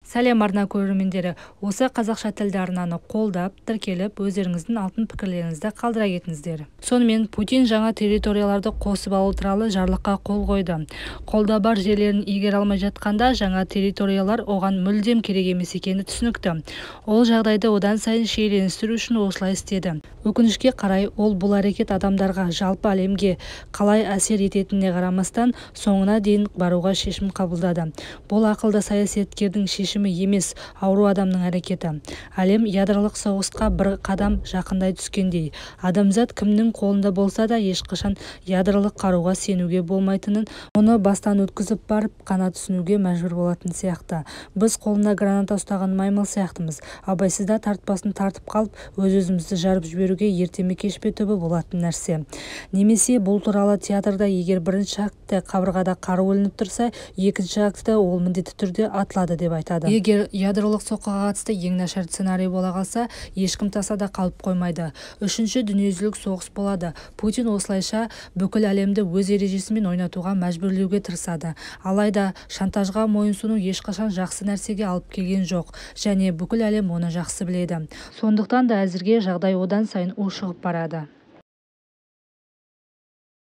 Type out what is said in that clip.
Сәлем арна көрермендері, осы қазақша тілді арнаны қолдап, тіркеліп, өздеріңіздің алтын пікірлеріңізді қалдыра кетіңіздер. Сонымен Путин жаңа территорияларды қосып алу туралы жарлыққа қол қойды. Қолда бар жерлерін игере алмай жатқанда жаңа территориялар оған мүлдем керек емес екені түсінікті. Ол жағдайды одан сайын шиеленістіру үшін осылай істеді. Өкінішке қарай, ол бұл әрекет адамдарға, жалпы әлемге қалай әсер ететініне қарамастан соңына дейін баруға шешім қабылдады. Бұл ақылды саясаткердің шешімі емес, ауру адамның әрекеті. Әлем ядролық соғысқа бір қадам жақындай түскендей. Адамзат кімнің қолында болса да ешқашан ядролық қаруға сенуге болмайтынын, оны бастан өткізіп барып қана түсінуге мәжбүр болатын сияқты. Біз қолына граната ұстаған маймыл сияқтымыз. Абайсызда тартпасын тартып қалып, өз-өзімізді жарып жіберуге ертеме кешпе түбі болатын нәрсе. Немесе бұл туралы театрда егер бірінші актте қабырғада қару ілініп тұрса, екінші актте ол міндетті түрде атылады деп айтады. Егер ядролық соққыға қатысты ең нашар сценарий бола қалса, ешкім тасада қалып қоймайды. Үшінші дүниежүзілік соғыс болады. Путин осылайша бүкіл әлемді өз ережесімен ойнатуға мәжбүрлеуге тырысады. Алайда шантажға мойынсыну ешқашан жақсы нәрсеге алып келген жоқ, және бүкіл әлем оны жақсы біледі. Сондықтан да әзірге жағдай одан сайын ушығып барады.